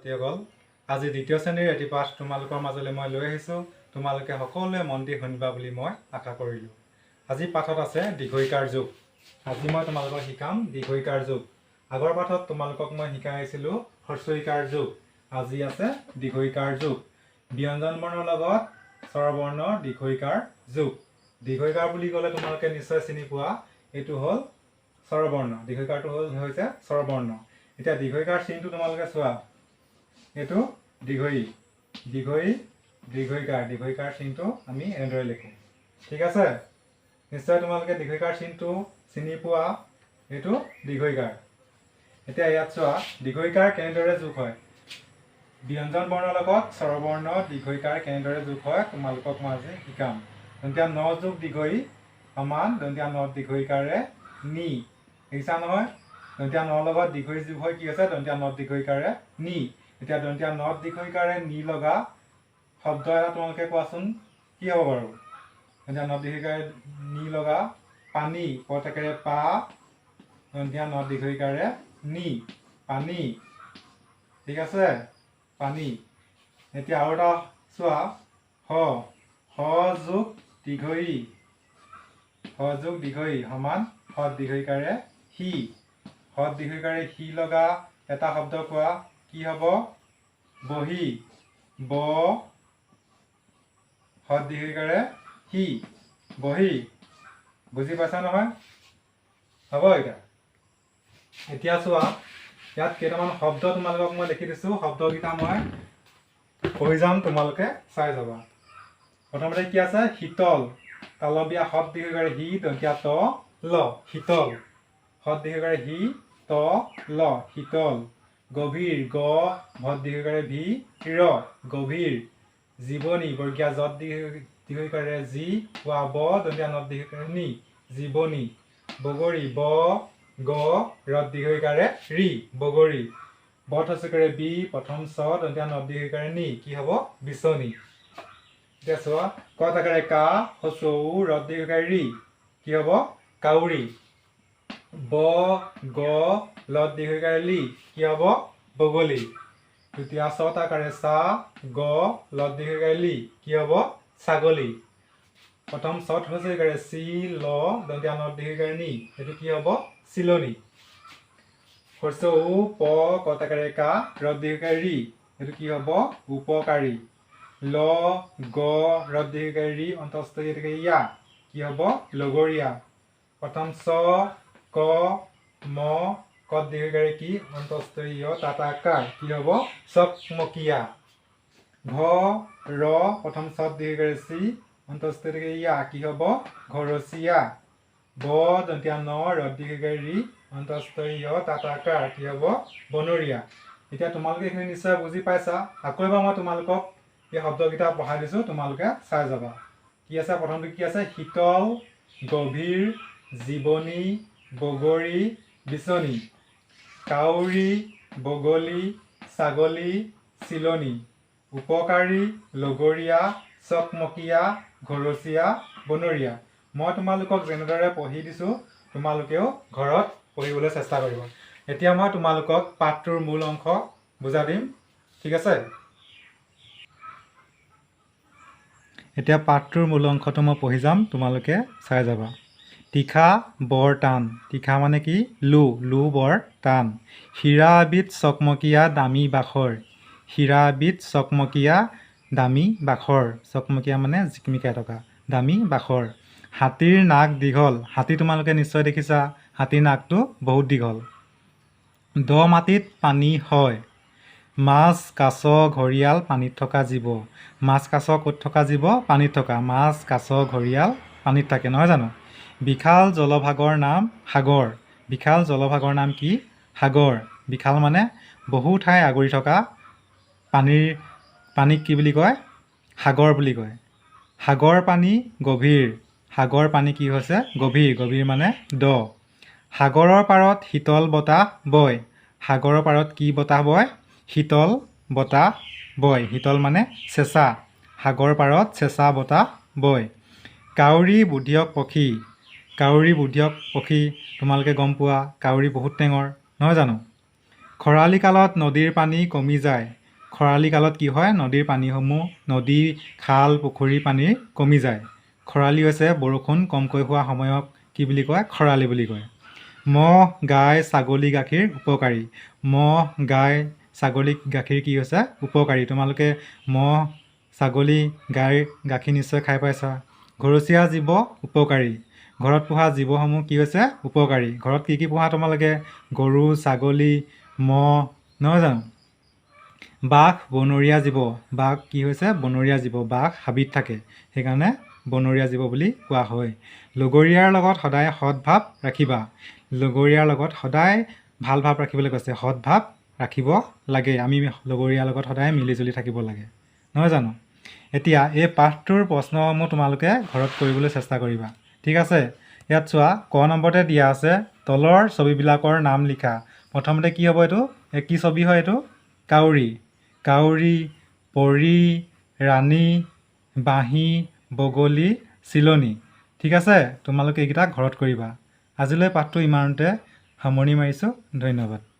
ছাত্ৰ-ছাত্ৰীসকল, আজি দ্বিতীয় শ্ৰেণীৰ এটি পাঠ তোমালোকৰ মাজলৈ মই লৈ আহিছোঁ। তোমালোকে সকলোৱে মন দি শুনিবা বুলি মই আশা কৰিলোঁ। আজি পাঠত আছে দীৰ্ঘইকাৰ যোগ। আজি মই তোমালোকক শিকাম দীৰ্ঘইকাৰ যোগ। আগৰ পাঠত তোমালোকক মই শিকাই আহিছিলোঁ হ্ৰস্বইকাৰ যোগ। আজি আছে দীৰ্ঘইকাৰ যোগ। ব্যঞ্জন বৰ্ণৰ লগত স্বৰবৰ্ণৰ দীৰ্ঘইকাৰ যোগ। দীৰ্ঘইকাৰ বুলি ক'লে তোমালোকে নিশ্চয় চিনি পোৱা, এইটো হ'ল স্বৰবৰ্ণ। দীৰ্ঘইকাৰটো হৈছে স্বৰবৰ্ণ। এতিয়া দীৰ্ঘইকাৰ চিনটো তোমালোকে চোৱা, এইটো দীৰ্ঘই, দীৰ্ঘইকাৰ চিনটো আমি এনেদৰে লিখোঁ। ঠিক আছে, নিশ্চয় তোমালোকে দীৰ্ঘইকাৰ চিনটো চিনি পোৱা, এইটো দীৰ্ঘইকাৰ। এতিয়া ইয়াত চোৱা দীৰ্ঘইকাৰ কেনেদৰে যোগ হয়। ব্যঞ্জন বৰ্ণৰ লগত স্বৰবৰ্ণ দীৰ্ঘইকাৰ কেনেদৰে যোগ হয় তোমালোকক মই আজি শিকাম। দন্ত্য ন যোগ দীৰ্ঘই সমান দন্ত্য ন দীৰ্ঘইকাৰে নি। দেখিছা নহয়, দন্ত্য ন লগত দীৰ্ঘই যোগ হৈ কি হৈছে দন্ত্য ন দীৰ্ঘইকাৰে নি। এতিয়া দন্ত্য ন দীৰ্ঘইকাৰে নি লগা শব্দ এটা তোমালোকে কোৱাচোন, কি হ'ব বাৰু? দন্ত্য ন দীৰ্ঘইকাৰে নি লগা পানী, পতকেৰে পা, দন্ত্য ন দীৰ্ঘইকাৰে নি, পানী। ঠিক আছে, পানী। এতিয়া আৰু এটা চোৱা, হ যোগ দীৰ্ঘই, হ যোগ দীৰ্ঘই সমান হ দীৰ্ঘইকাৰে সি। হ দীৰ্ঘইকাৰে সি লগা এটা শব্দ কোৱা, কি হ'ব? বহি, ব, হ দীৰ্ঘইকাৰে সি, বহি। বুজি পাইছা নহয়? হ'ব। এতিয়া চোৱা, ইয়াত কেইটামান শব্দ তোমালোকক মই লিখি দিছোঁ, শব্দকেইটা মই পঢ়ি যাম, তোমালোকে চাই যাবা। প্ৰথমতে কি আছে? শীতল, তালবীয়া হ দীৰ্ঘইকাৰে হি দন্ত্য ত ল, শীতল। হ দীৰ্ঘইকাৰে হি ত ল, শীতল। গভীৰ, গ ভ দীৰ্ঘইকাৰে ভি ৰ, গভীৰ। জীৱনী, বৰ্গীয়া জ দীৰ্ঘইকাৰে জি ৱা ব দন্ত্য ন দীৰ্ঘইকাৰে নি, জীৱনী। বগৰী, ব গ ৰ দীৰ্ঘইকাৰে ৰি, বগৰী। ব থচকাৰে বি প্ৰথম চ দন্ত্য ন দীৰ্ঘইকাৰে নি, কি হ'ব? বিচনী। এতিয়া চোৱা, ক তাকাৰে কা হচৌ ৰ দীৰ্ঘইকাৰে ৰি, কি হ'ব? কাউৰী। ব গ ল দীৰ্ঘইকাৰে লি, কি হ'ব? বগলী। এতিয়া চ তাকাৰে চা গ ল দীৰ্ঘইকাৰে লি, কি হ'ব? ছাগলী। প্ৰথম চ থচকাৰে চি ল দন্ত্য ন দীৰ্ঘইকাৰে নি, এইটো কি হ'ব? চিলনী। হচৌ প ক তাকাৰে কা ৰ দীৰ্ঘইকাৰে ৰি, এইটো কি হ'ব? উপকাৰী। ল গ ৰ দীৰ্ঘইকাৰে ৰি অন্তস্থ ইয়া, কি হ'ব? লগৰীয়া। প্ৰথম চ ক ম ক দীৰ্ঘইকাৰে কি অন্তস্থ য় তাতা কাৰ, কি হ'ব? চকমকীয়া। ঘ ৰ প্ৰথম চ দীৰ্ঘইকাৰে চি অন্তস্থ ইয়া, কি হ'ব? ঘৰচীয়া। ব দন্ত্য ন ৰ দীৰ্ঘইকাৰে ৰি অন্তস্থ য় তাতা কাৰ, কি হ'ব? বনৰীয়া। এতিয়া তোমালোকে এইখিনি নিশ্চয় বুজি পাইছা। আকৌ এবাৰ মই তোমালোকক এই শব্দকেইটা পঢ়াই দিছোঁ, তোমালোকে চাই যাবা। কি আছে? প্ৰথমটো কি আছে? শীতল, গভীৰ, জীৱনী, বগৰী, বিচনী। কাউৰী, বগলী, ছাগলী, চিলনী। উপকাৰী, লগৰীয়া, চকমকীয়া, ঘৰচীয়া, বনৰীয়া। মই তোমালোকক যেনেদৰে পঢ়ি দিছোঁ, তোমালোকেও ঘৰত পঢ়িবলৈ চেষ্টা কৰিবা। এতিয়া মই তোমালোকক পাঠটোৰ মূল অংশ বুজাই দিম। ঠিক আছে? এতিয়া পাঠটোৰ মূল অংশটো মই পঢ়ি যাম, তোমালোকে চাই যাবা। তীখা বৰ টান, তীখা মানে কি? লো বৰ টান। হীৰা এবিধ চকমকীয়া দামী বাখৰ, হীৰা এবিধ চকমকীয়া দামী বাখৰ। চকমকীয়া মানে জিকমিকাই থকা, দামী বাখৰ। হাতীৰ নাক দীঘল, হাতী তোমালোকে নিশ্চয় দেখিছা, হাতীৰ নাকটো বহুত দীঘল। দ মাটিত পানী হয়। মাছ, কাছ, ঘৰিয়াল পানীত থকা জীৱ। মাছ, কাছ ক'ত থকা জীৱ? পানীত থকা। মাছ, কাছ, ঘৰিয়াল পানীত থাকে, নহয় জানো? বিশাল জলভাগৰ নাম সাগৰ, বিশাল জলভাগৰ নাম কি? সাগৰ। বিশাল মানে বহু ঠাই আগুৰি থকা পানীক কি বুলি কয়? সাগৰ বুলি কয়। সাগৰ পানী গভীৰ, সাগৰ পানী কি হৈছে? গভীৰ, গভীৰ মানে দ। সাগৰৰ পাৰত শীতল বতাহ বয়, সাগৰৰ পাৰত কি বতাহ বয়? শীতল বতাহ বয়। শীতল মানে চেঁচা, সাগৰ পাৰত চেঁচা বতাহ বয়। কাউৰী বুধিয়ক পক্ষী, কাউৰী বুধিয়ক পক্ষী তোমালোকে গম পোৱা, কাউৰী বহুত টেঙৰ, নহয় জানো? খ খৰালি কালত নদীৰ পানী কমি যায়। খৰালি কালত কি হয়? নদীৰ পানীসমূহ নদী, খাল, পুখুৰীৰ পানী কমি যায়। খৰালি হৈছে বৰষুণ কমকৈ হোৱা সময়ক কি বুলি কয়? খৰালি বুলি কয়। মহ, গাই, ছাগলী গাখীৰ উপকাৰী। মহ, গাই, ছাগলী গাখীৰ কি হৈছে? উপকাৰী। তোমালোকে মহ, ছাগলী, গাইৰ গাখীৰ নিশ্চয় খাই পাইছা। ঘৰচীয়া জীৱ উপকাৰী। ঘৰত পোহা জীৱসমূহ কি হৈছে? উপকাৰী। ঘৰত কি কি পোহা তোমালোকে? গৰু, ছাগলী, মহ, নহয় জানো? বাঘ, বনৰীয়া জীৱ। বাঘ কি হৈছে? বনৰীয়া জীৱ। বাঘ হাবিত থাকে, সেইকাৰণে বনৰীয়া জীৱ বুলি কোৱা হয়। লগৰীয়াৰ লগত সদায় সৎভাৱ ৰাখিবা। লগৰীয়াৰ লগত সদায় ভাল ভাৱ ৰাখিবলৈ কৈছে। সৎভাৱ ৰাখিব লাগে। আমি লগৰীয়াৰ লগত সদায় মিলিজুলি থাকিব লাগে, নহয় জানো? এতিয়া এই পাঠটোৰ প্ৰশ্নসমূহ তোমালোকে ঘৰত কৰিবলৈ চেষ্টা কৰিবা, ঠিক আছে? ইয়াত চোৱা, ক নম্বৰতে দিয়া আছে তলৰ ছবিবিলাকৰ নাম লিখা। প্ৰথমতে কি হ'ব এইটো? কি ছবি হয় এইটো? কাউৰী। কাউৰী, পৰী, ৰাণী, বাঁহী, বগলী, চিলনী। ঠিক আছে? তোমালোকে এইকেইটা ঘৰত কৰিবা। আজিলৈ পাঠটো ইমানতে সামৰণি মাৰিছোঁ। ধন্যবাদ।